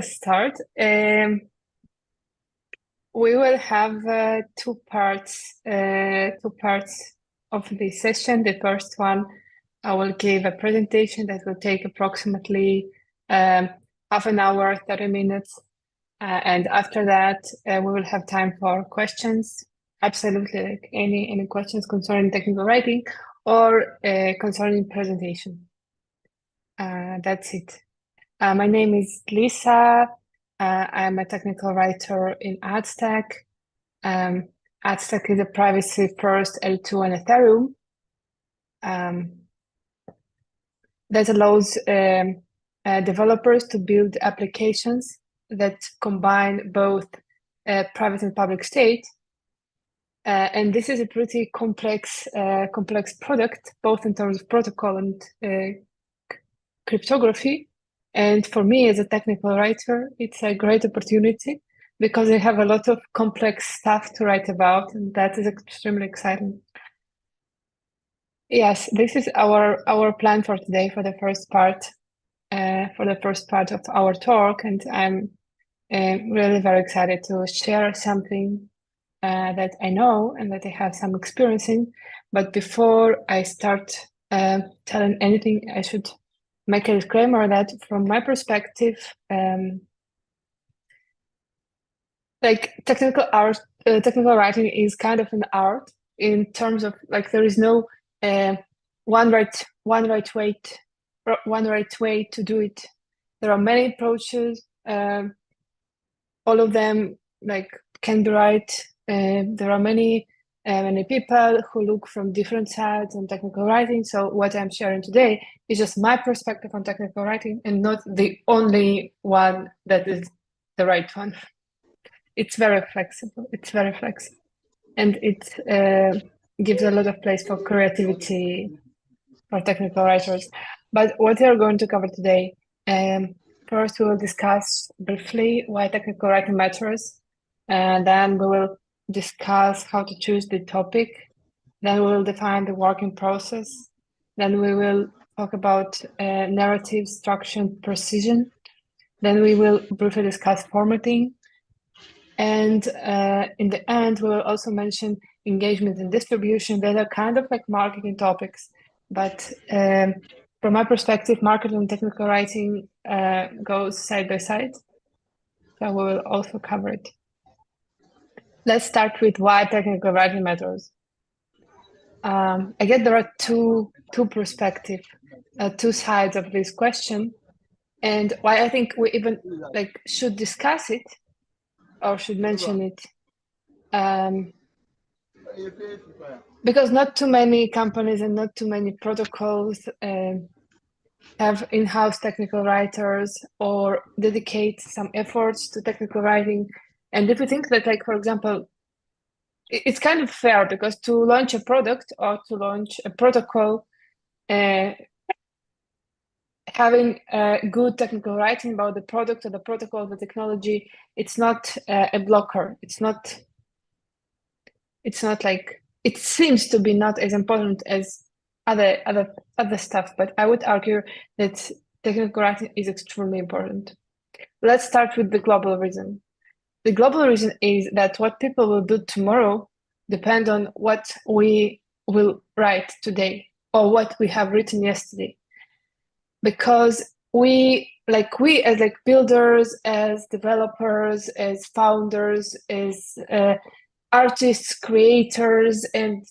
start. We will have two parts of the session. The first one, I will give a presentation that will take approximately half an hour, 30 minutes. And after that, we will have time for questions. Absolutely, like any questions concerning technical writing or concerning presentation. That's it. My name is Lisa. I'm a technical writer in AdStack. AdStack is a privacy-first L2 and Ethereum that allows developers to build applications that combine both private and public state. And this is a pretty complex product, both in terms of protocol and cryptography. And for me, as a technical writer, it's a great opportunity because I have a lot of complex stuff to write about, and that is extremely exciting. Yes, this is our plan for today for the first part of our talk, and I'm really very excited to share something that I know and that I have some experience in. But before I start telling anything, I should make a disclaimer that from my perspective, like technical writing is kind of an art in terms of like there is no one right way to do it. There are many approaches. All of them like can be right. There are many people who look from different sides on technical writing. So what I'm sharing today is just my perspective on technical writing and not the only one that is the right one. It's very flexible. And it gives a lot of place for creativity for technical writers. But what we are going to cover today, first we will discuss briefly why technical writing matters, and then we will discuss how to choose the topic. Then we will define the working process. Then we will talk about narrative structure and precision. Then we will briefly discuss formatting. And in the end, we will also mention engagement and distribution. That are kind of like marketing topics. But from my perspective, marketing and technical writing goes side by side. So we will also cover it. Let's start with why technical writing matters. I guess there are two perspectives, two sides of this question, and why I think we even like should discuss it or should mention it. Because not too many companies and not too many protocols have in-house technical writers or dedicate some efforts to technical writing. And if we think that, like, for example, it's kind of fair because to launch a product or to launch a protocol, having good technical writing about the product or the protocol, the technology, it's not a blocker. It's not like, it seems to be not as important as other stuff, but I would argue that technical writing is extremely important. Let's start with the global reason. The global reason is that what people will do tomorrow depend on what we will write today or what we have written yesterday. Because we as like builders, as developers, as founders, as artists, creators, and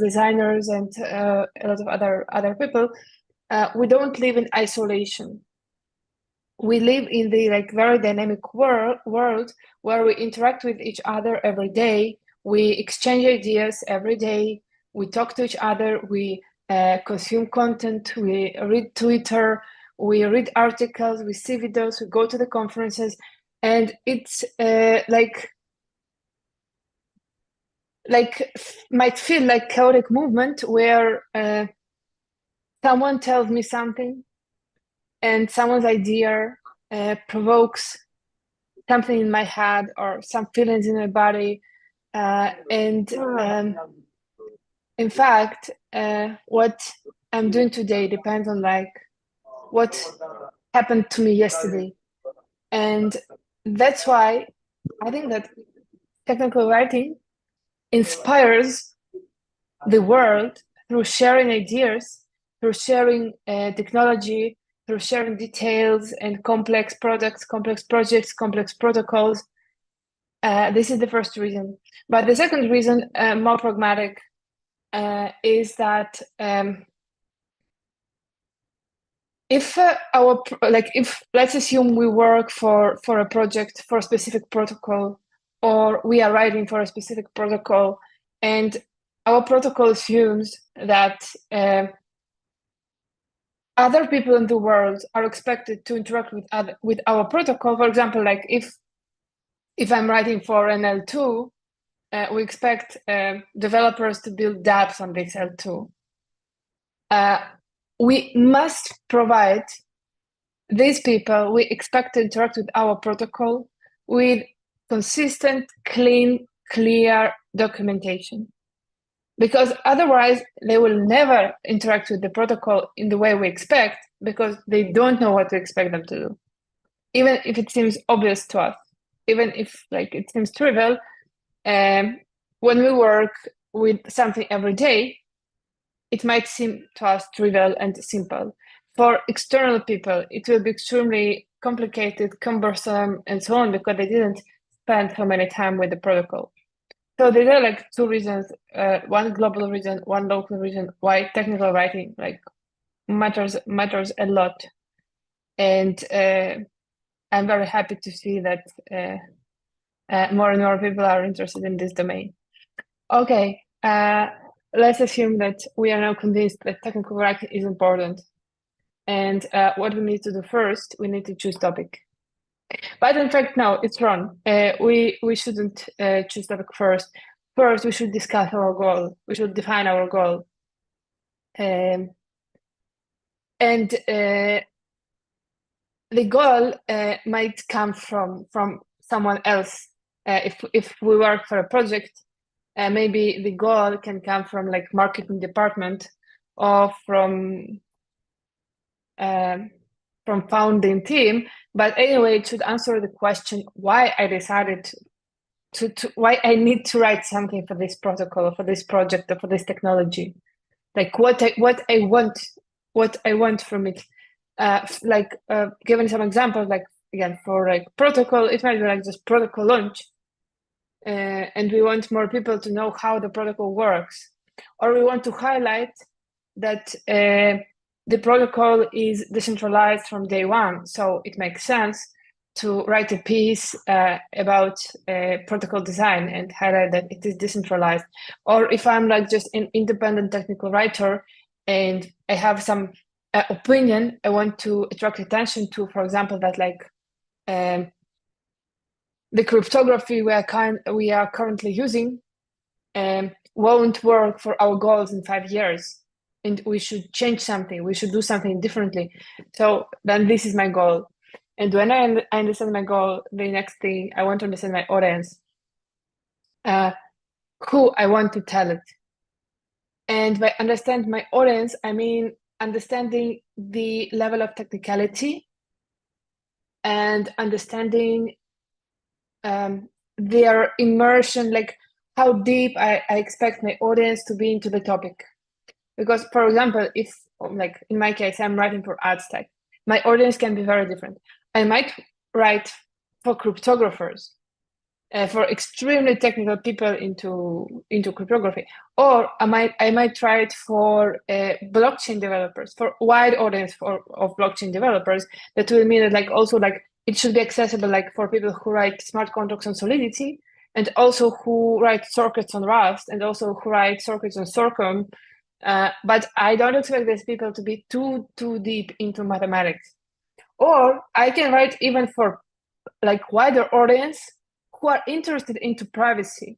designers, and a lot of other people, we don't live in isolation. We live in the like very dynamic world where we interact with each other every day. We exchange ideas every day. We talk to each other. We consume content. We read Twitter. We read articles. We see videos. We go to the conferences, and it's like might feel like chaotic movement where someone tells me something and someone's idea provokes something in my head or some feelings in my body. And in fact, what I'm doing today depends on like what happened to me yesterday. And that's why I think that technical writing inspires the world through sharing ideas, through sharing technology, through sharing details and complex products, complex projects, complex protocols. This is the first reason. But the second reason, more pragmatic, is that if if let's assume we work for a project for a specific protocol, or we are writing for a specific protocol, and our protocol assumes that other people in the world are expected to interact with our protocol. For example, like if I'm writing for an L2, we expect developers to build dApps on this L2. We must provide these people, we expect to interact with our protocol with consistent, clean, clear documentation. Because otherwise, they will never interact with the protocol in the way we expect, because they don't know what to expect them to do. Even if it seems obvious to us, even if it seems trivial, when we work with something every day, it might seem to us trivial and simple. For external people, it will be extremely complicated, cumbersome, and so on, because they didn't spend so many time with the protocol. So there are two reasons, one global reason, one local reason, why technical writing matters a lot. And I'm very happy to see that more and more people are interested in this domain. Okay, let's assume that we are now convinced that technical writing is important. And what we need to do first, we need to choose topic. But in fact, no, it's wrong. We shouldn't choose topic first. First, we should discuss our goal. We should define our goal. And the goal might come from someone else. If we work for a project, maybe the goal can come from marketing department, or from founding team. But anyway, it should answer the question why I decided to why I need to write something for this protocol, or for this project, or for this technology. What I want from it. Given some examples, again, for protocol, it might be just protocol launch. And we want more people to know how the protocol works. Or we want to highlight that the protocol is decentralized from day one. So it makes sense to write a piece about protocol design and highlight that it is decentralized. Or if I'm just an independent technical writer and I have some opinion, I want to attract attention to, for example, that the cryptography we are currently using won't work for our goals in 5 years, and we should change something. We should do something differently. So then this is my goal. And when I understand my goal, the next thing, I want to understand my audience, who I want to tell it. And by understand my audience, I mean understanding the level of technicality and understanding their immersion, how deep I expect my audience to be into the topic. Because, for example, if in my case, I'm writing for AdStack, my audience can be very different. I might write for cryptographers, for extremely technical people into cryptography, or I might write for blockchain developers, for wide audience of blockchain developers. That will mean that also it should be accessible for people who write smart contracts on Solidity, and also who write circuits on Rust, and also who write circuits on Circum. But I don't expect these people to be too deep into mathematics. Or I can write even for wider audience who are interested into privacy.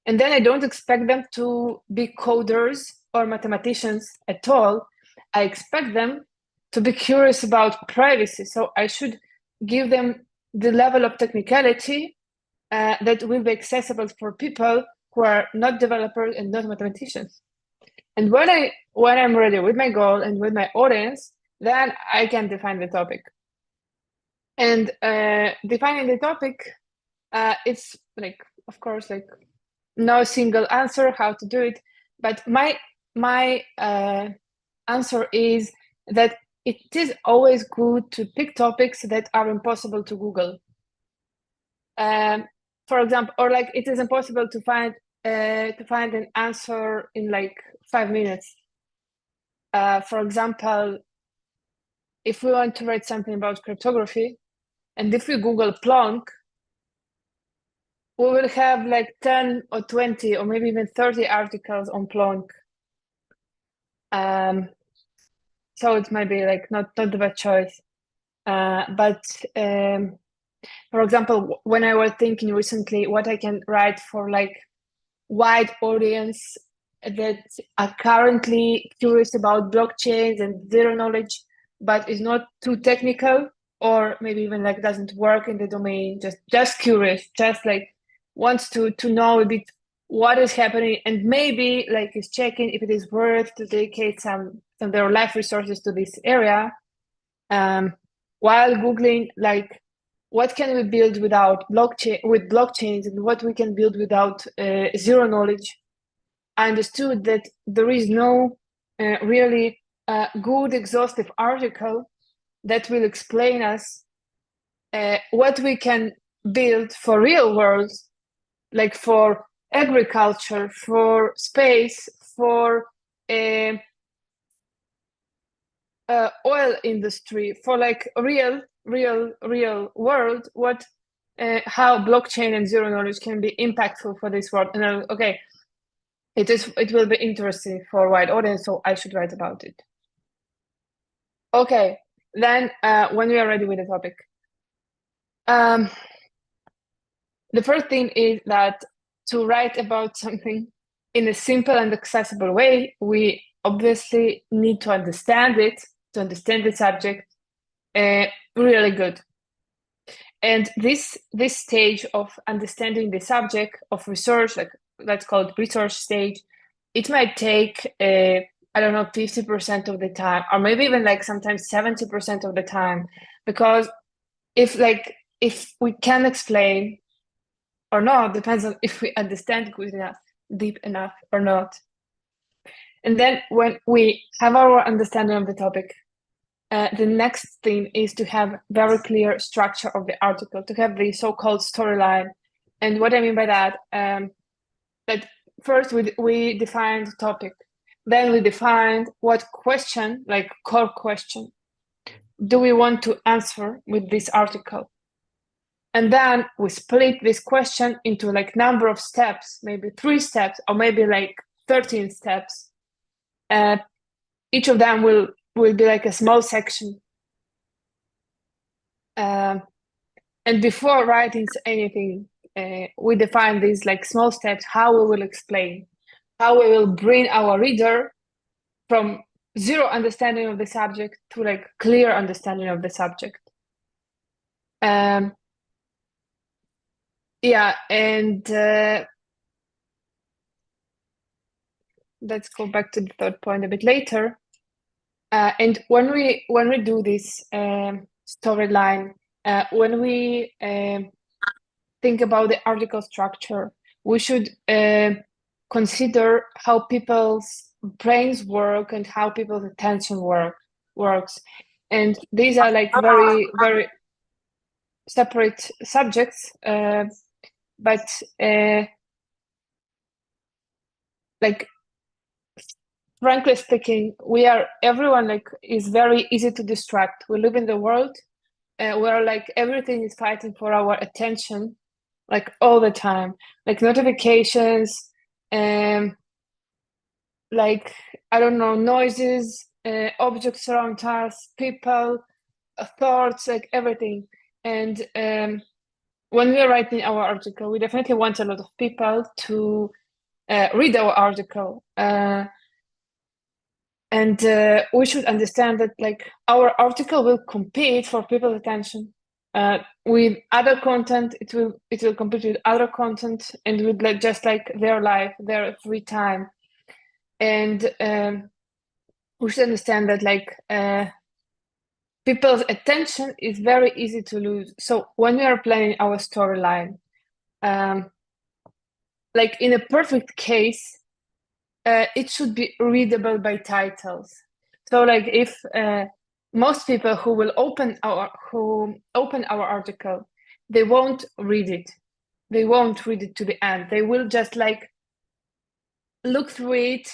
And then I don't expect them to be coders or mathematicians at all. I expect them to be curious about privacy. So I should give them the level of technicality that will be accessible for people who are not developers and not mathematicians. And when I'm ready with my goal and with my audience, then I can define the topic. And defining the topic, it's like, of course, like no single answer how to do it, but my answer is that it is always good to pick topics that are impossible to Google. For example, or like it is impossible to find an answer in like 5 minutes. For example, if we want to write something about cryptography, and if we Google Plonk, we will have like 10 or 20 or maybe even 30 articles on Plonk. So it might be like not the best choice. But for example, when I was thinking recently what I can write for like wide audience that are currently curious about blockchains and zero knowledge, but is not too technical, or maybe even like doesn't work in the domain, just curious, just like wants to know a bit what is happening, and maybe like is checking if it is worth to dedicate some of their life resources to this area, while Googling like what can we build without blockchains, and what we can build without zero knowledge. I understood that there is no really good exhaustive article that will explain us what we can build for real world, like for agriculture, for space, for oil industry, for like real world, what how blockchain and zero knowledge can be impactful for this world. And okay, it will be interesting for a wide audience, so I should write about it. Okay, then when we are ready with the topic, the first thing is that to write about something in a simple and accessible way, we obviously need to understand it, to understand the subject really good. And this stage of understanding the subject of research, like let's call it research stage, it might take I don't know, 50% of the time, or maybe even like sometimes 70% of the time, because if we can explain or not, depends on if we understand good enough, deep enough or not. And then when we have our understanding of the topic, the next thing is to have very clear structure of the article, to have the so-called storyline. And what I mean by that, that first we defined the topic, then we defined what question, like core question, do we want to answer with this article. And then we split this question into like number of steps, maybe 3 steps, or maybe like 13 steps. Each of them will be like a small section. And before writing anything, we define these like small steps, how we will explain, how we will bring our reader from zero understanding of the subject to like clear understanding of the subject. Yeah, and let's go back to the third point a bit later. And when we do this storyline, when we think about the article structure, we should consider how people's brains work and how people's attention works. And these are like very separate subjects, but like frankly speaking, everyone like is very easy to distract. We live in the world where like everything is fighting for our attention, like all the time, like notifications, like I don't know, noises, objects around us, people, thoughts, like everything. And when we are writing our article, we definitely want a lot of people to read our article. And we should understand that like our article will compete for people's attention. With other content, it will compete with other content, and with like just like their life, their free time. And we should understand that like people's attention is very easy to lose. So when we are planning our storyline, like in a perfect case, it should be readable by titles. So like if most people who will open our article, they won't read it. They won't read it to the end. They will just like look through it,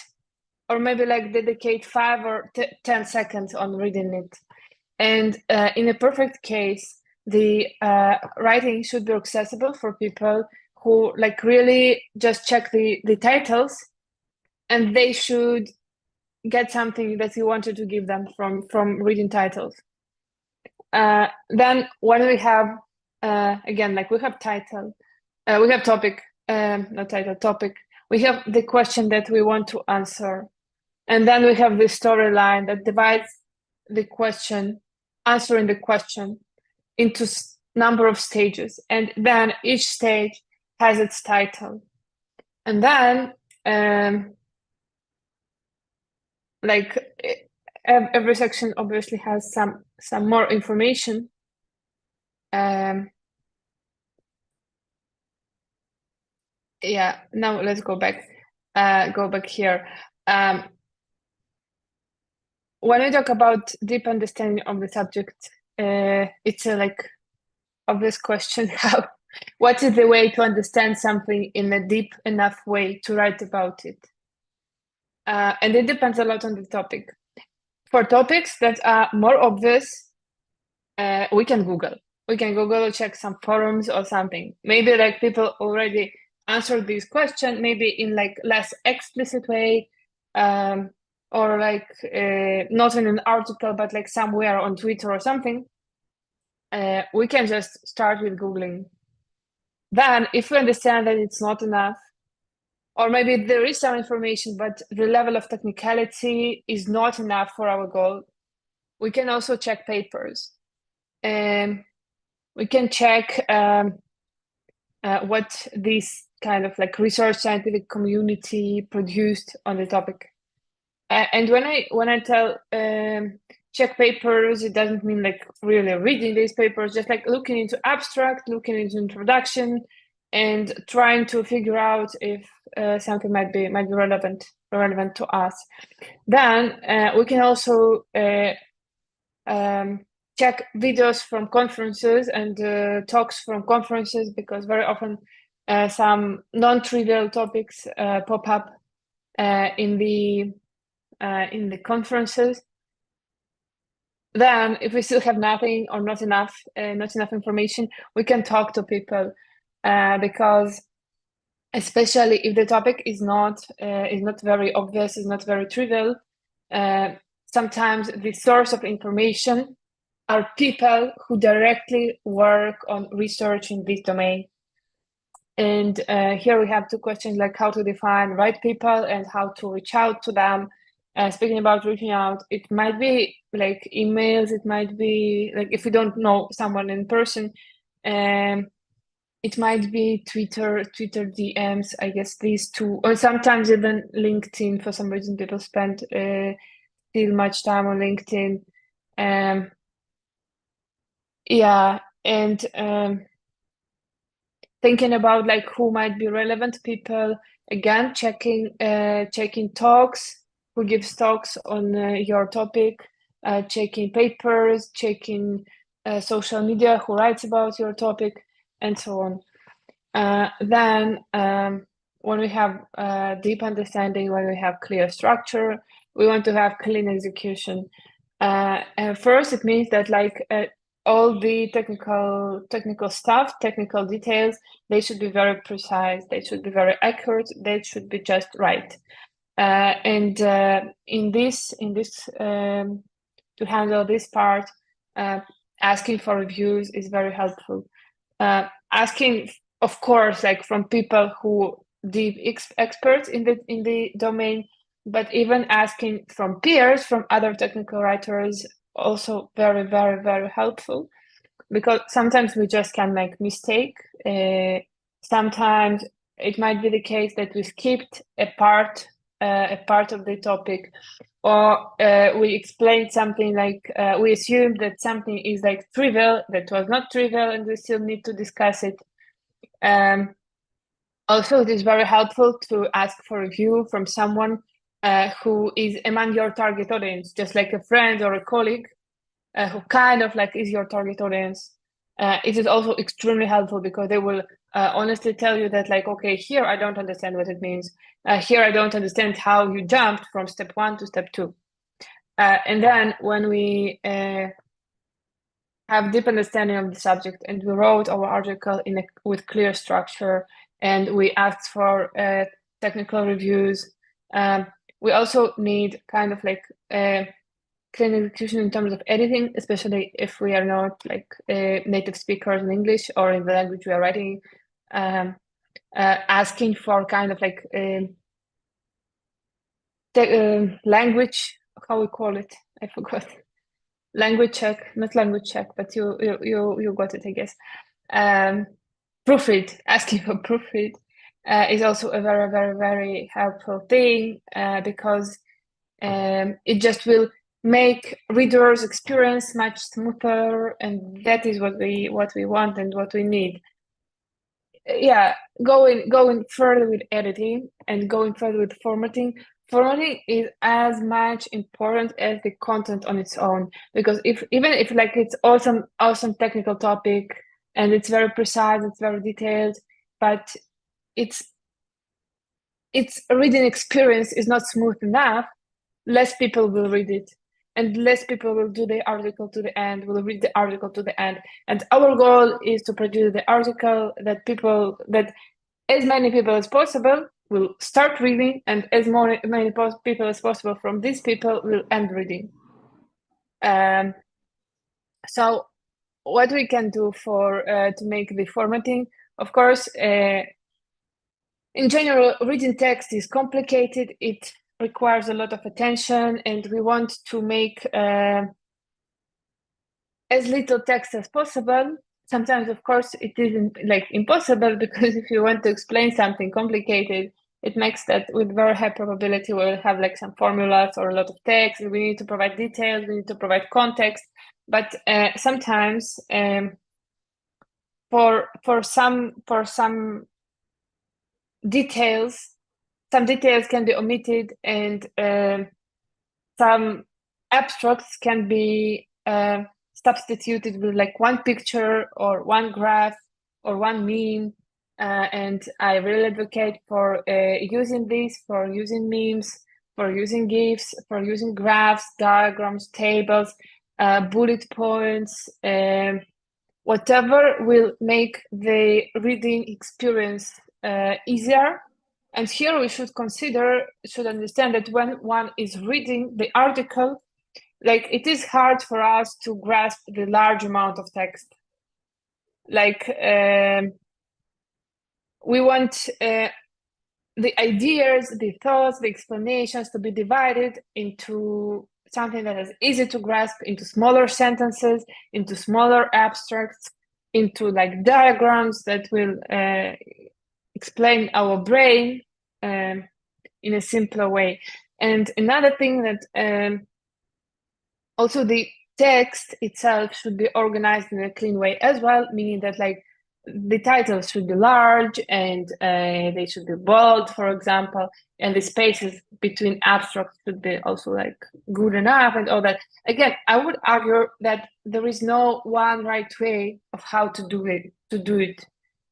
or maybe like dedicate 5 or 10 seconds on reading it. And in a perfect case, the writing should be accessible for people who like really just check the titles, and they should get something that you wanted to give them from reading titles. Then when we have again, like we have title, we have topic, not title, topic. We have the question that we want to answer, and then we have the storyline that divides the question, answering the question, into number of stages, and then each stage has its title, and then like every section obviously has some more information. Yeah, now let's go back here. When we talk about deep understanding of the subject, it's a like obvious question. What is the way to understand something in a deep enough way to write about it? And it depends a lot on the topic. For topics that are more obvious, we can Google. We can Google or check some forums or something. Maybe like people already answered this question, maybe in like less explicit way, or like not in an article, but like somewhere on Twitter or something. We can just start with Googling. Then if we understand that it's not enough, or maybe there is some information, but the level of technicality is not enough for our goal, we can also check papers. We can check what this kind of like research scientific community produced on the topic. And when I tell check papers, it doesn't mean like really reading these papers, just like looking into abstract, looking into introduction, and trying to figure out if something might be relevant to us. Then we can also check videos from conferences and talks from conferences, because very often some non-trivial topics pop up in the conferences. Then if we still have nothing or not enough information, we can talk to people, because especially if the topic is not very obvious, is not very trivial, sometimes the source of information are people who directly work on research in this domain. And here we have two questions, like how to define right people and how to reach out to them. Speaking about reaching out, it might be like emails, it might be like if you don't know someone in person, it might be Twitter DMs, I guess these two, or sometimes even LinkedIn. For some reason, people spend still much time on LinkedIn. Yeah, and thinking about like who might be relevant people, again, checking talks, who gives talks on your topic, checking papers, checking social media, who writes about your topic, and so on. Then when we have deep understanding, when we have clear structure, we want to have clean execution. And first, it means that like all the technical stuff, technical details, they should be very precise, they should be very accurate, they should be just right. And in this to handle this part, asking for reviews is very helpful. Asking, of course, like from people who deep experts in the domain, but even asking from peers, from other technical writers, also very, very, very helpful, because sometimes we just can make mistake. Sometimes it might be the case that we skipped a part of the topic, or we explained something like we assume that something is like trivial that was not trivial, and we still need to discuss it. Also, it is very helpful to ask for a view from someone who is among your target audience, just like a friend or a colleague who kind of like is your target audience. It is also extremely helpful because they will honestly tell you that like, okay, here I don't understand what it means. Here I don't understand how you jumped from step 1 to step 2. And then when we have deep understanding of the subject and we wrote our article with clear structure and we asked for technical reviews, we also need kind of like clean execution in terms of editing, especially if we are not like native speakers in English or in the language we are writing, asking for kind of like language, how we call it, I forgot. Language check, not language check, but you got it, I guess. Proofread, asking for proofread is also a very, very, very helpful thing because it just will make readers' experience much smoother, and that is what we want and what we need. Yeah, going further with editing and going further with formatting. Formatting is as much important as the content on its own, because even if like it's awesome technical topic and it's very precise, it's very detailed, but its reading experience is not smooth enough, less people will read it, and less people will do the article to the end, will read the article to the end. And our goal is to produce the article that as many people as possible will start reading, and as many people as possible from these people will end reading. So what we can do for to make the formatting, of course, in general, reading text is complicated. It requires a lot of attention, and we want to make as little text as possible. Sometimes, of course, it isn't like impossible, because if you want to explain something complicated, it makes that with very high probability we'll have like some formulas or a lot of text. We need to provide details, we need to provide context. But sometimes for some details, some details can be omitted, and some abstracts can be substituted with like one picture or one graph or one meme. And I really advocate for using these, for using memes, for using GIFs, for using graphs, diagrams, tables, bullet points, whatever will make the reading experience easier. And here we should understand that when one is reading the article, like it is hard for us to grasp the large amount of text. Like we want the ideas, the thoughts, the explanations to be divided into something that is easy to grasp, into smaller sentences, into smaller abstracts, into like diagrams that will explain our brain in a simpler way. And another thing that also the text itself should be organized in a clean way as well, meaning that like the titles should be large and they should be bold, for example, and the spaces between abstracts should be also like good enough and all that. Again, I would argue that there is no one right way of how to do it.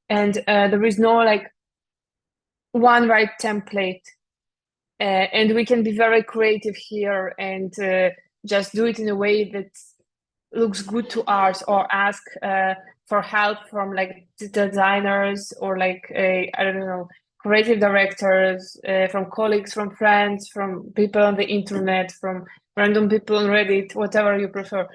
And there is no like one right template. And we can be very creative here and just do it in a way that looks good to us, or ask for help from like designers or like I don't know, creative directors, from colleagues, from friends, from people on the internet, from random people on Reddit, whatever you prefer.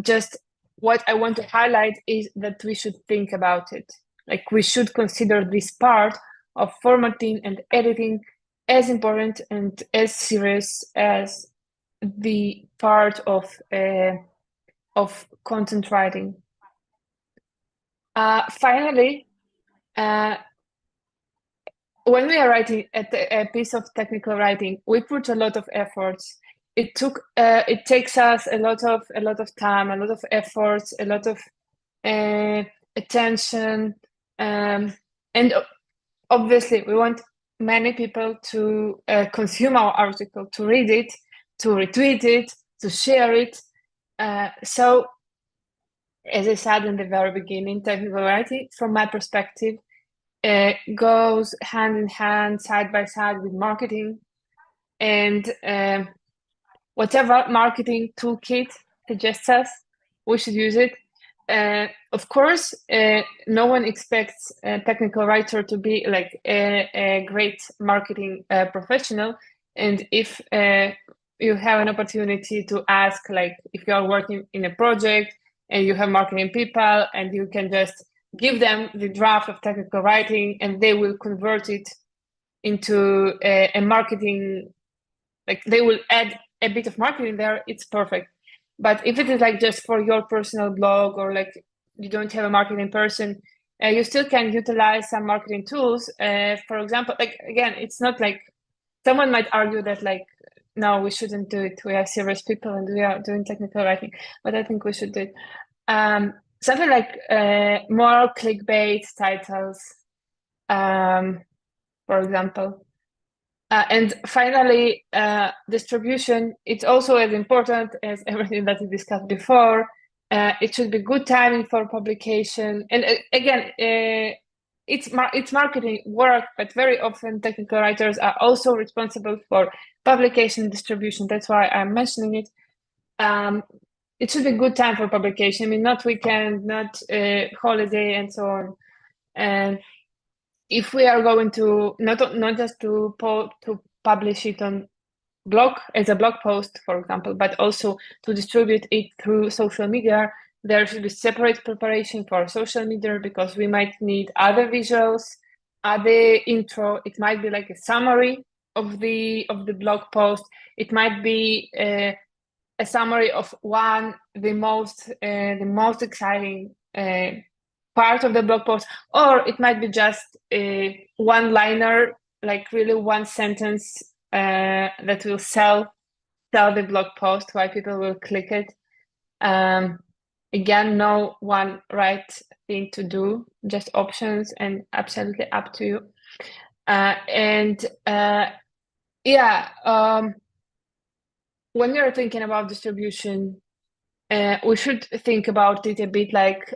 Just what I want to highlight is that we should think about it. Like we should consider this part of formatting and editing as important and as serious as the part of content writing. Finally, when we are writing a piece of technical writing, we put a lot of efforts. It takes us a lot of time, a lot of efforts, a lot of attention, and obviously we want many people to consume our article, to read it, to retweet it, to share it. So, as I said in the very beginning, technical writing, from my perspective, goes hand in hand, side by side with marketing, and whatever marketing toolkit suggests us, we should use it. Of course, no one expects a technical writer to be like a great marketing professional. And if you have an opportunity to ask, like if you are working in a project and you have marketing people and you can just give them the draft of technical writing and they will convert it into a marketing, like they will add a bit of marketing there, it's perfect. But if it is like just for your personal blog or like you don't have a marketing person, you still can utilize some marketing tools. For example, like again, it's not like someone might argue that like, no, we shouldn't do it. We are serious people and we are doing technical writing, but I think we should do it. Something like more clickbait titles, for example. And finally, distribution, it's also as important as everything that we discussed before. It should be good timing for publication. And again, it's marketing work, but very often technical writers are also responsible for publication and distribution. That's why I'm mentioning it. It should be good time for publication. I mean, not weekend, not holiday, and so on. And if we are going to not just to publish it on blog as a blog post, for example, but also to distribute it through social media, there should be separate preparation for social media because we might need other visuals, other intro. It might be like a summary of the blog post. It might be a summary of the most exciting part of the blog post, or it might be just a one-liner, like really one sentence that will sell the blog post, why people will click it. Again, no one right thing to do, just options and absolutely up to you. When you're thinking about distribution, we should think about it a bit like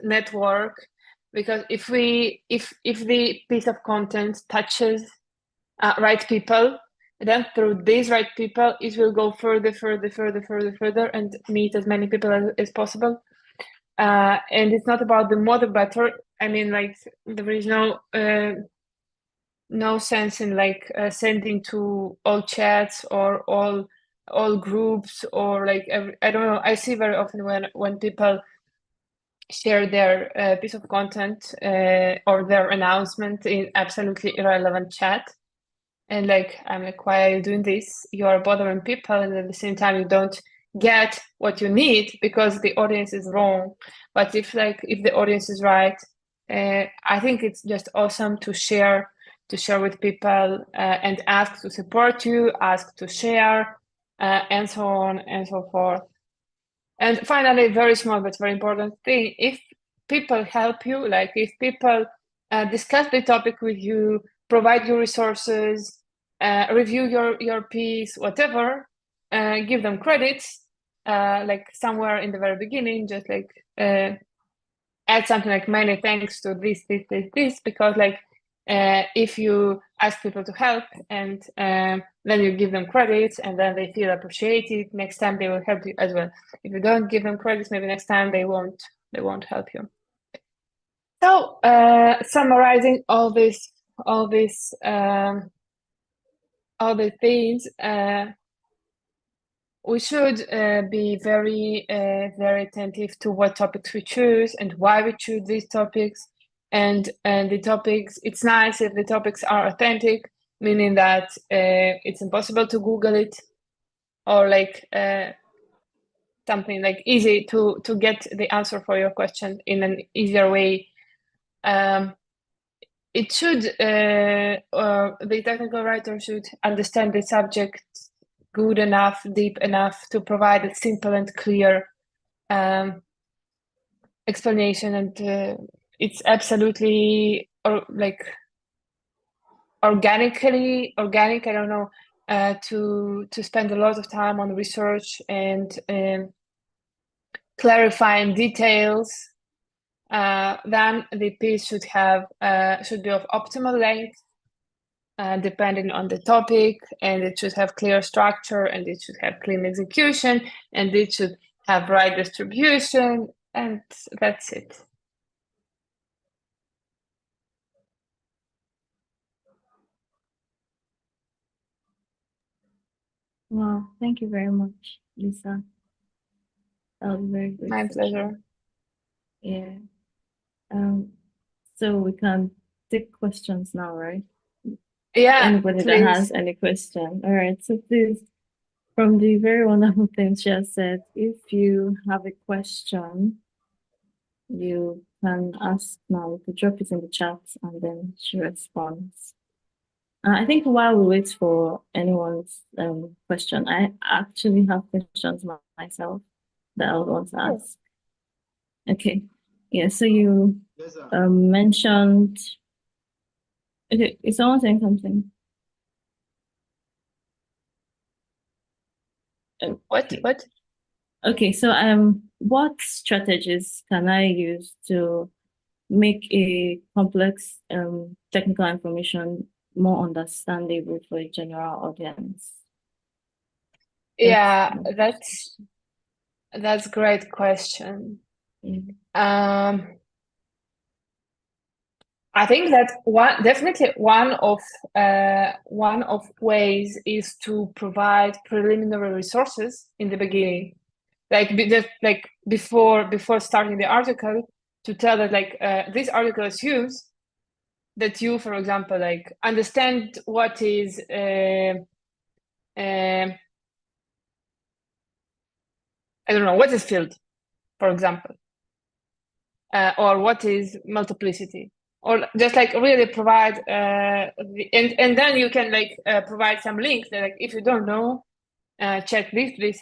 network, because if the piece of content touches right people, then through these right people, it will go further, and meet as many people as possible. And it's not about the more the better. I mean, like there is no sense in like sending to all chats or all groups or like I don't know. I see very often when people share their piece of content or their announcement in absolutely irrelevant chat. And like, I'm like, why are you doing this? You are bothering people, and at the same time, you don't get what you need because the audience is wrong. But if the audience is right, I think it's just awesome to share with people and ask to support you, ask to share, and so on and so forth. And finally, very small but very important thing: if people help you, like if people discuss the topic with you, provide you resources, review your piece, whatever, give them credits, like somewhere in the very beginning, just like add something like many thanks to this, because like if you ask people to help and then you give them credits and then they feel appreciated, next time they will help you as well. If you don't give them credits, maybe next time they won't help you. So summarizing all the things, we should be very attentive to what topics we choose and why we choose these topics. And the topics, it's nice if the topics are authentic, meaning that it's impossible to Google it, or like something like easy to get the answer for your question in an easier way. it should the technical writer should understand the subject good enough, deep enough to provide a simple and clear explanation, and it's absolutely organic. I don't know, to spend a lot of time on research and clarifying details. Then the piece should be of optimal length, depending on the topic, and it should have clear structure, and it should have clean execution, and it should have right distribution, and that's it. Wow, thank you very much, Lisa. That was very good. My pleasure. Yeah. So we can take questions now, right? Yeah, Anybody that has any question. All right. So please, from the very wonderful things she has said, if you have a question, you can ask now. You could drop it in the chat and then she responds. I think while we wait for anyone's question, I actually have questions myself that I would want to ask. Okay. Yeah, so you mentioned. Okay, is someone saying something? What? Okay, so what strategies can I use to make a complex technical information more understandable for a general audience? Yeah, that's a great question. I think that one of ways is to provide preliminary resources in the beginning, like before starting the article, to tell that this article assumes that you, for example, understand what is I don't know, what is field, for example, or what is multiplicity, or just really provide and then you can provide some links that if you don't know, check this,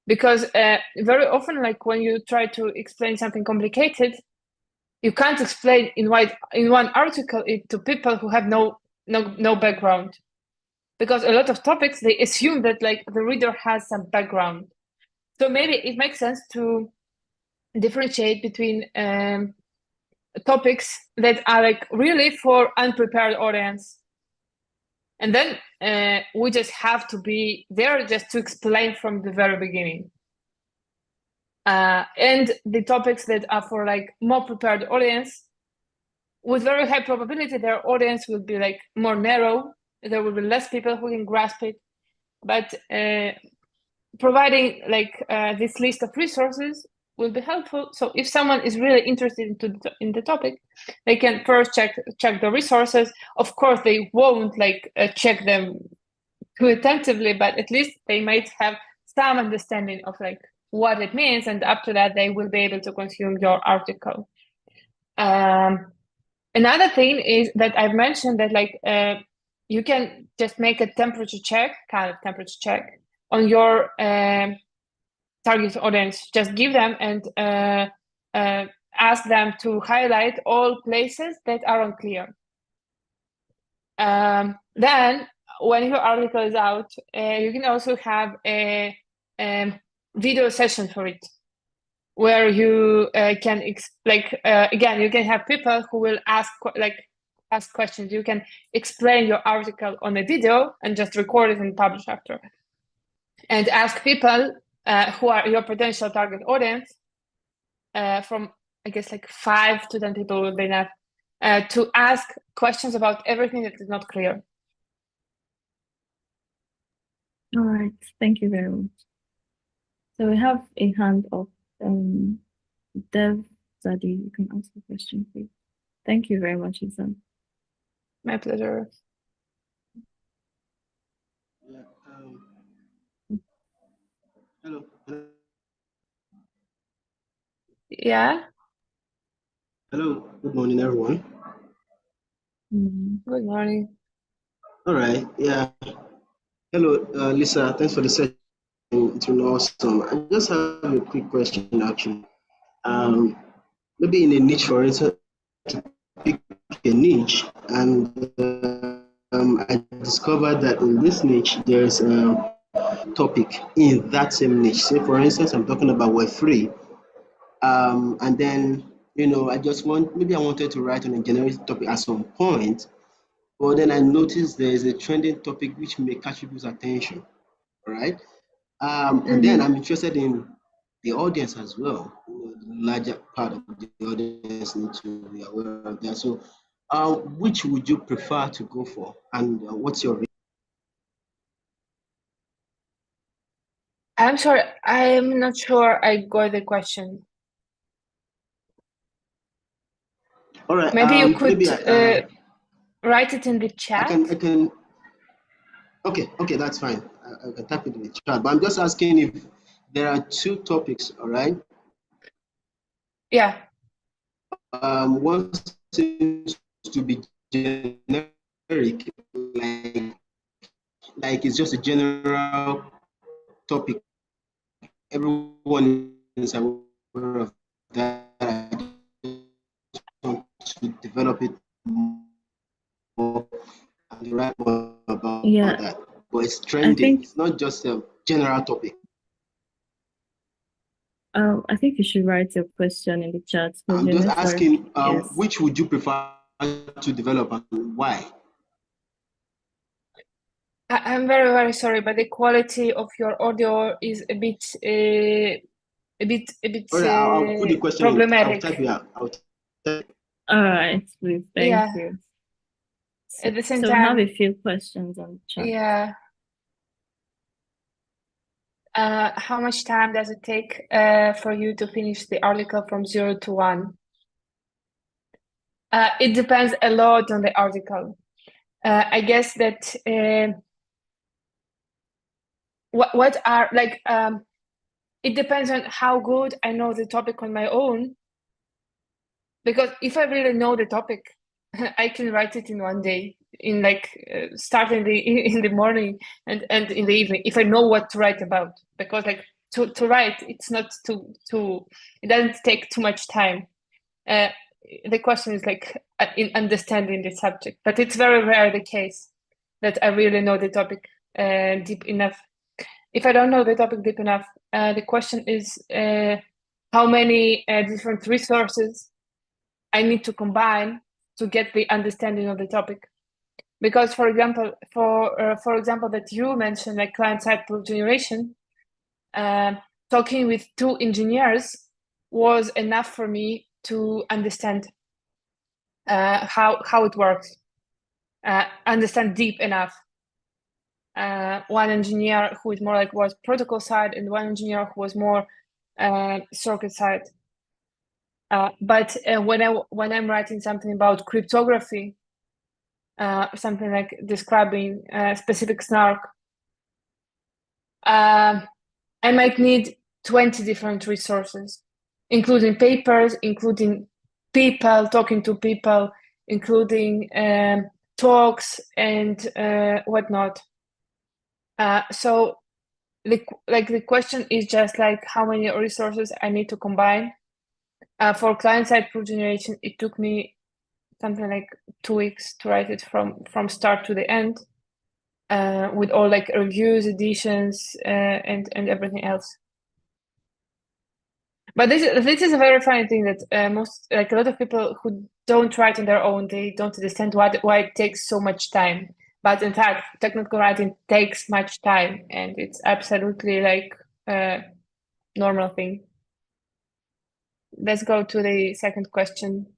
because very often when you try to explain something complicated, you can't explain in one article it to people who have no background, because a lot of topics they assume that the reader has some background. So maybe it makes sense to differentiate between topics that are really for unprepared audience, and then we just have to be there just to explain from the very beginning, and the topics that are for more prepared audience, with very high probability their audience will be more narrow. There will be less people who can grasp it, but providing this list of resources will be helpful. So if someone is really interested in the topic, they can first check the resources. Of course, they won't check them too attentively, but at least they might have some understanding of what it means, and after that they will be able to consume your article. Another thing is that I've mentioned that you can just make a temperature check on your target audience. Just give them and ask them to highlight all places that are unclear. Then when your article is out, you can also have a video session for it, where you can again, you can have people who will ask questions. You can explain your article on a video and just record it and publish after, and ask people who are your potential target audience, from I guess 5 to 10 people will be enough, to ask questions about everything that is not clear. All right, thank you very much. So we have a hand up. Dev Zadi, you can ask the question, please. Thank you very much, Ethan. My pleasure. Yeah, hello. Yeah. Hello, good morning, everyone. Good morning. All right. Yeah. Hello, Lisa. Thanks for the session. It's been awesome. I just have a quick question, actually. Um, Maybe in a niche, for instance, to pick a niche, and I discovered that in this niche there's a topic in that same niche. Say, for instance, I'm talking about Web3, and then I wanted to write on a generic topic at some point, but then I noticed there is a trending topic which may catch people's attention, right? And then I'm interested in the audience as well. The larger part of the audience need to be aware of that. So, which would you prefer to go for, and what's your? I'm sorry, I'm not sure I got the question. All right. Maybe you could Maybe write it in the I chat. can. Okay, that's fine. I can type it in the chat. But I'm just asking if there are two topics. All right. Yeah. One seems to be generic, like it's just a general topic. Everyone is aware of that. I just want to develop it more and write more about Yeah, that. But it's I trending. think It's not just a general topic. I think you should write your question in the chat because I'm your just network. asking, Yes. which would you prefer to develop and why? I'm very, very sorry, but the quality of your audio is a bit All right, I'll put the question in. I'll type problematic. it out. All right, please. Thank Yeah. you. At the same So we have time, a few questions on the chat. yeah. How much time does it take for you to finish the article from 0 to 1? It depends a lot on the article. I guess that what are like it depends on how good I know the topic on my own. Because if I really know the topic, I can write it in one day, in like start in the morning and in the evening, if I know what to write about. Because like to write, it's not too it doesn't take too much time. The question is like in understanding the subject, but it's very rare the case that I really know the topic deep enough. If I don't know the topic deep enough, the question is how many different resources I need to combine to get the understanding of the topic. Because, for example, that you mentioned, like client-side proof generation, talking with two engineers was enough for me to understand how it works, understand deep enough. One engineer who is more like was protocol side, and one engineer who was more circuit side. But when I'm writing something about cryptography, something like describing a specific snark, I might need 20 different resources, including papers, including people, talking to people, including talks and whatnot. So the question is just like how many resources I need to combine. For client-side proof generation, it took me something like 2 weeks to write it from start to the end, with all like reviews, editions, and everything else. But this is a very funny thing that most like a lot of people who don't write on their own, they don't understand why it takes so much time. But in fact, technical writing takes much time, and it's absolutely like a normal thing. Let's go to the second question.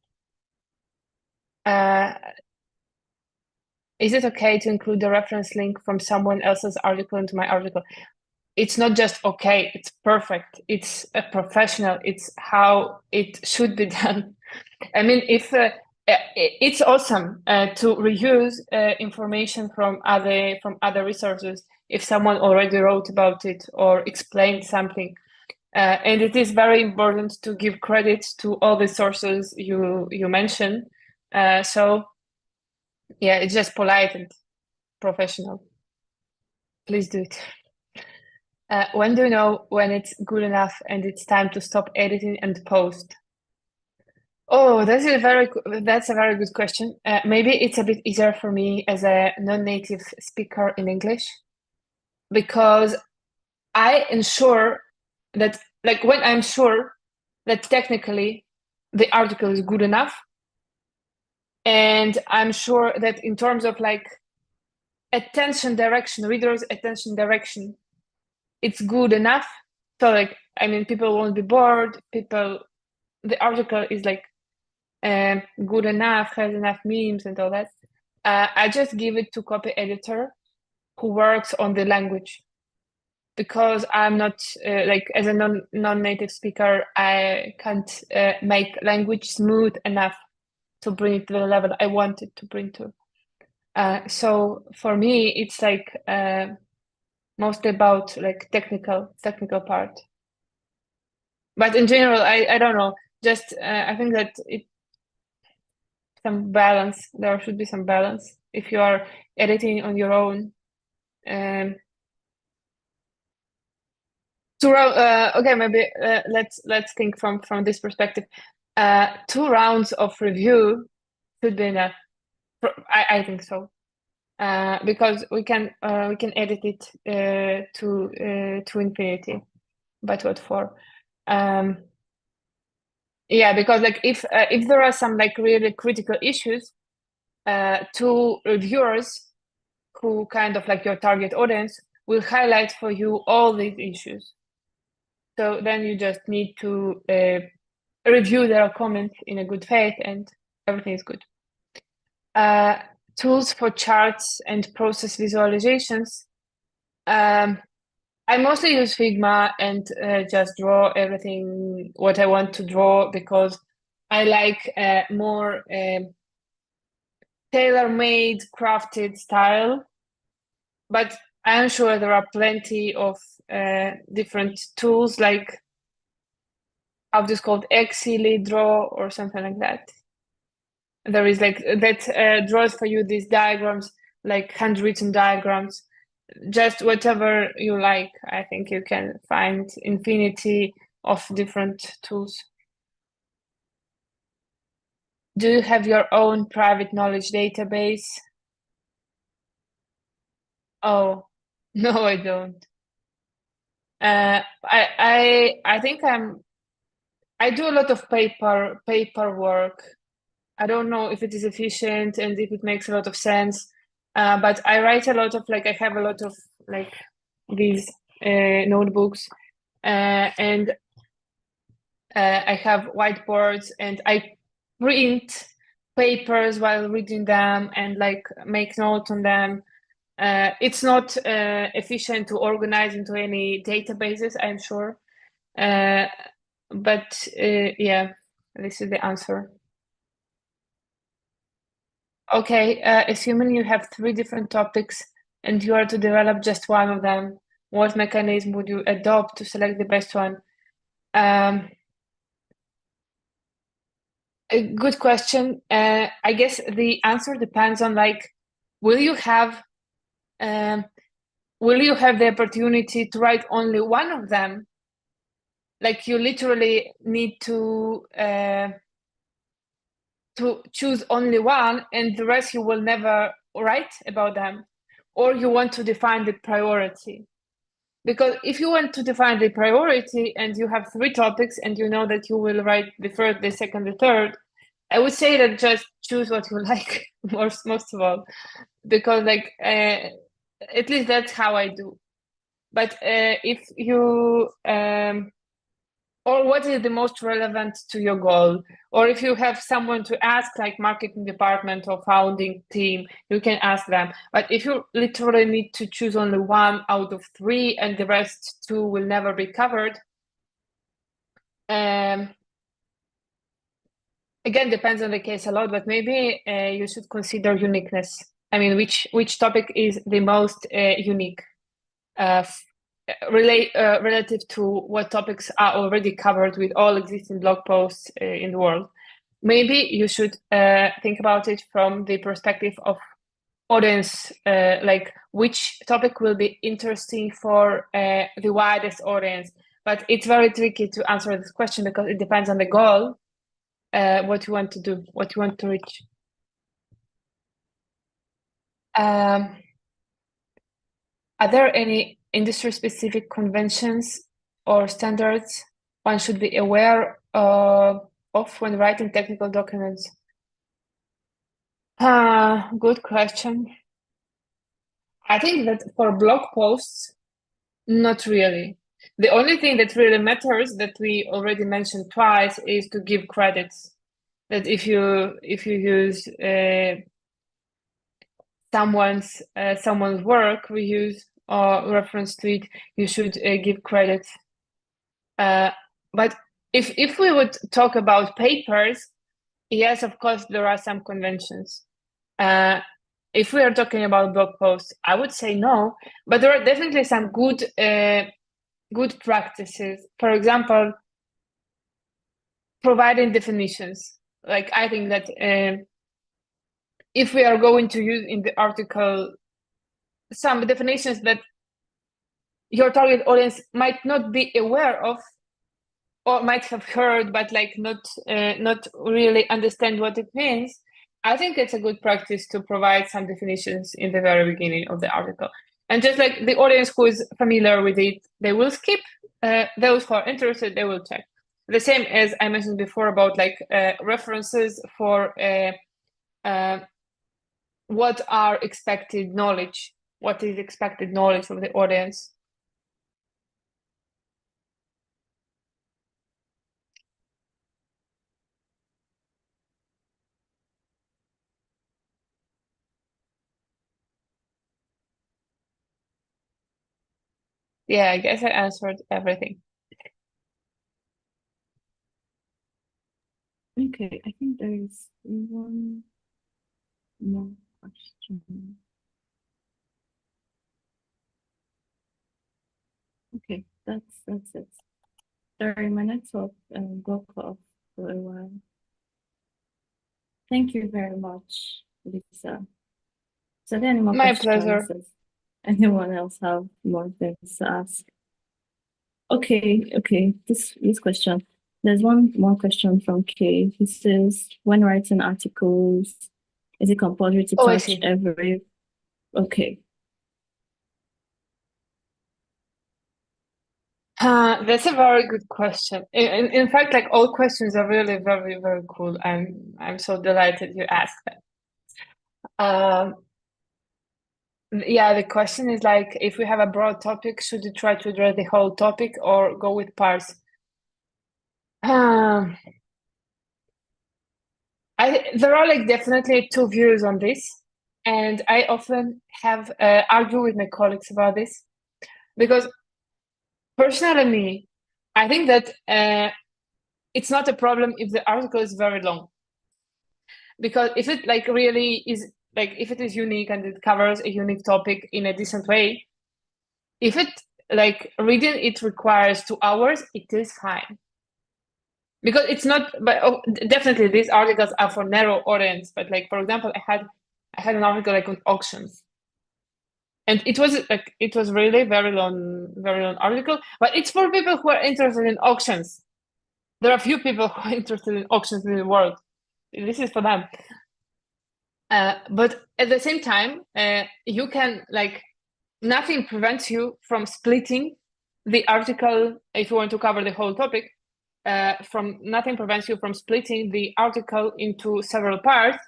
Is it okay to include the reference link from someone else's article into my article? It's not just okay, it's perfect. It's a professional. It's how it should be done. I mean, if it's awesome to reuse information from other resources if someone already wrote about it or explained something. And it is very important to give credit to all the sources you mentioned. So Yeah, it's just polite and professional. Please do it. When do you know when it's good enough and it's time to stop editing and post? Oh, that's a very good question. Maybe it's a bit easier for me as a non-native speaker in English because I ensure that, like, when I'm sure that technically the article is good enough, and I'm sure that in terms of like attention direction, readers' attention direction, it's good enough. So like, I mean, people won't be bored. The article is like good enough, has enough memes and all that. I just give it to copy editor who works on the language, because I'm not like, as a non-native speaker, I can't make language smooth enough to bring it to the level I want it to bring to. So for me, it's like mostly about like technical part. But in general, I don't know. Just I think that some balance. There should be some balance if you are editing on your own. Okay, maybe let's think from this perspective. 2 rounds of review should be enough. I think so. Because we can edit it to infinity, but what for? Yeah, because like if there are some like really critical issues, 2 reviewers who kind of like your target audience will highlight for you all these issues. So then you just need to review their comments in a good faith, and everything is good. Tools for charts and process visualizations. I mostly use Figma and just draw everything what I want to draw, because I like more tailor-made, crafted style. But I'm sure there are plenty of different tools, like how this called Exili Draw or something like that. There is like that draws for you these diagrams, like handwritten diagrams. Just whatever you like. I think you can find infinity of different tools. Do you have your own private knowledge database? Oh, no, I don't. I think I do a lot of paperwork. I don't know if it is efficient and if it makes a lot of sense. But I write a lot of, like, I have a lot of like these notebooks, and I have whiteboards, and I print papers while reading them and like make notes on them. It's not efficient to organize into any databases, I'm sure. But yeah, this is the answer. Okay, assuming you have 3 different topics and you are to develop just one of them, what mechanism would you adopt to select the best one? A good question. I guess the answer depends on like, will you have the opportunity to write only one of them? Like you literally need to choose only one, and the rest you will never write about them, or you want to define the priority. Because if you want to define the priority and you have 3 topics and you know that you will write the first, the second, the third, I would say that just choose what you like most of all, because like at least that's how I do. But if you or what is the most relevant to your goal, or if you have someone to ask, like marketing department or founding team, you can ask them. But if you literally need to choose only 1 out of 3 and the rest 2 will never be covered, again, depends on the case a lot, but maybe you should consider uniqueness. I mean, which topic is the most unique relative to what topics are already covered with all existing blog posts in the world. maybe you should think about it from the perspective of audience, like which topic will be interesting for the widest audience. But it's very tricky to answer this question because it depends on the goal, what you want to do, what you want to reach. Are there any industry-specific conventions or standards one should be aware of when writing technical documents? Good question. I think that for blog posts, not really. The only thing that really matters that we already mentioned twice is to give credits. That if you use someone's work, reuse or reference to it, you should give credit. But if we would talk about papers, yes, of course, there are some conventions. If we are talking about blog posts, I would say no, but there are definitely some good practices. For example, providing definitions. Like I think that if we are going to use in the article some definitions that your target audience might not be aware of or might have heard but like not really understand what it means, I think it's a good practice to provide some definitions in the very beginning of the article. And just like the audience who is familiar with it, they will skip. Those who are interested, they will check. The same as I mentioned before about like references for what are expected knowledge, what is expected knowledge of the audience. Yeah, I guess I answered everything. Okay, I think there is one more question. Okay, that's it. 30 minutes of go off for a while. Thank you very much, Lisa. So there any more My questions? pleasure. Does anyone else have more things to ask? Okay. This question. There's one more question from Kay. He says, when writing articles, is it compulsory to I touch see. every? Okay. That's a very good question. In fact, like all questions are really very, very cool. I'm so delighted you asked that. Yeah, the question is like, if we have a broad topic, should you try to address the whole topic or go with parts? There are like definitely two views on this, and I often have argue with my colleagues about this because personally, I think that it's not a problem if the article is very long, because if it like really is like if it is unique and it covers a unique topic in a decent way, if it like reading it requires 2 hours, it is fine. Because it's not, but definitely these articles are for narrow audience. But like, for example, I had an article like on auctions, and it was really very long article. But it's for people who are interested in auctions. There are few people who are interested in auctions in the world. This is for them. But at the same time, you can like nothing prevents you from splitting the article if you want to cover the whole topic. Nothing prevents you from splitting the article into several parts,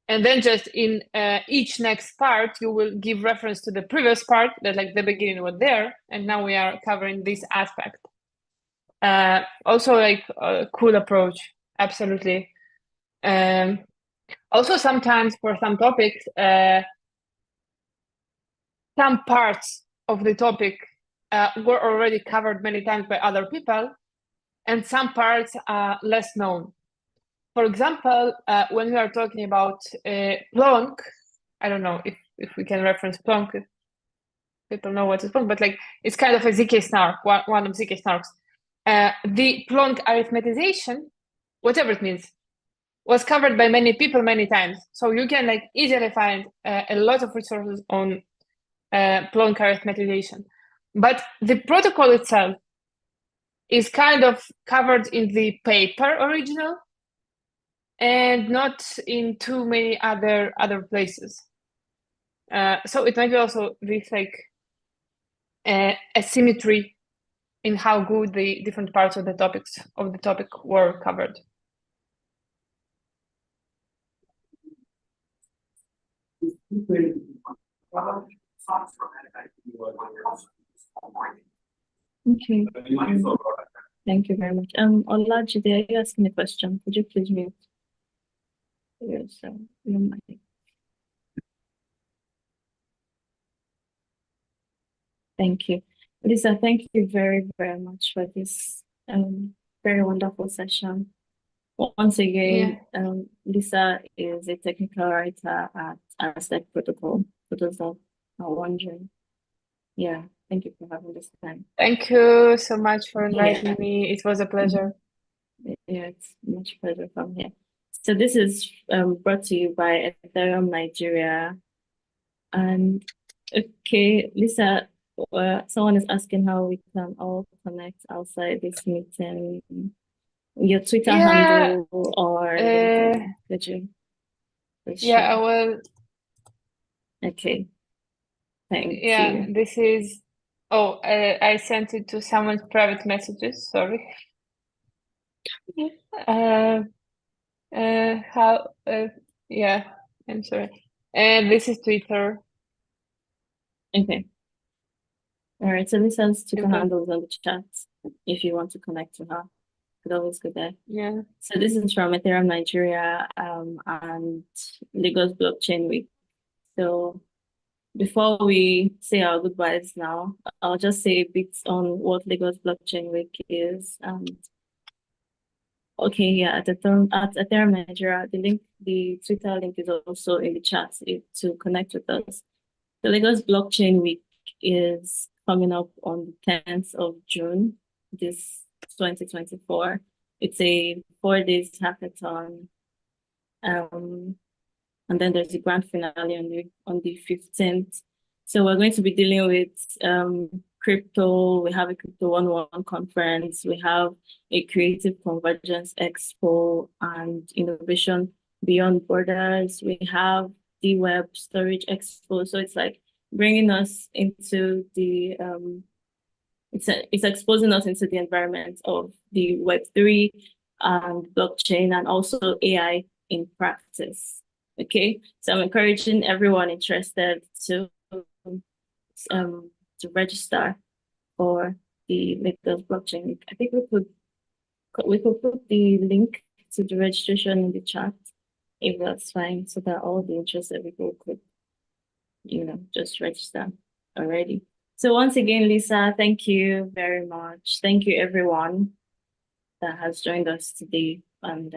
and then just in each next part you will give reference to the previous part that like the beginning was there, and now we are covering this aspect. Also like a cool approach, absolutely. Also sometimes for some topics, some parts of the topic were already covered many times by other people, and some parts are less known. For example, when we are talking about Plonk, I don't know if we can reference Plonk, if people know what is Plonk, but like it's kind of a ZK snark, one of ZK snarks. The Plonk arithmetization whatever it means, was covered by many people many times. So you can like easily find a lot of resources on Plonker arithmetization. But the protocol itself is kind of covered in the paper original and not in too many other places. So it might be also this like asymmetry in how good the different parts of the topic were covered. Okay. Thank you very much. Olajide, are you asking a question? Could you please mute your mic? Thank you. Lisa, thank you very, very much for this very wonderful session. Once again, Lisa is a technical writer at Aztec Protocol, for those that are wondering. Yeah, thank you for having this time. Thank you so much for inviting me. It was a pleasure. Yeah, it's much pleasure from here. So this is brought to you by Ethereum Nigeria. And okay, Lisa, someone is asking how we can all connect outside this meeting. Your Twitter handle or could you? I will. Okay. Thank you. This is. Oh, I sent it to someone's private messages. Sorry. How? Yeah, I'm sorry. And this is Twitter. Okay. All right. So Lisa's Twitter handles on the chat if you want to connect to her. Could always go there. Yeah. So this is from Ethereum Nigeria and Lagos Blockchain Week. So before we say our goodbyes now, I'll just say a bit on what Lagos Blockchain Week is. Okay, yeah, at Ethereum Nigeria, the Twitter link is also in the chat to connect with us. The Lagos Blockchain Week is coming up on the 10th of June, this 2024. It's a 4 days hackathon. And then there's the grand finale on the 15th. So we're going to be dealing with crypto. We have a Crypto 101 conference. We have a Creative Convergence Expo and Innovation Beyond Borders. We have the Web Storage Expo. So it's like bringing us into the it's exposing us into the environment of the Web3 and blockchain and also AI in practice. Okay, so I'm encouraging everyone interested to register for the Lagos Blockchain Week. I think we could put the link to the registration in the chat if that's fine, so that all the interested people could, just register already. So once again, Lisa, thank you very much. Thank you everyone that has joined us today. And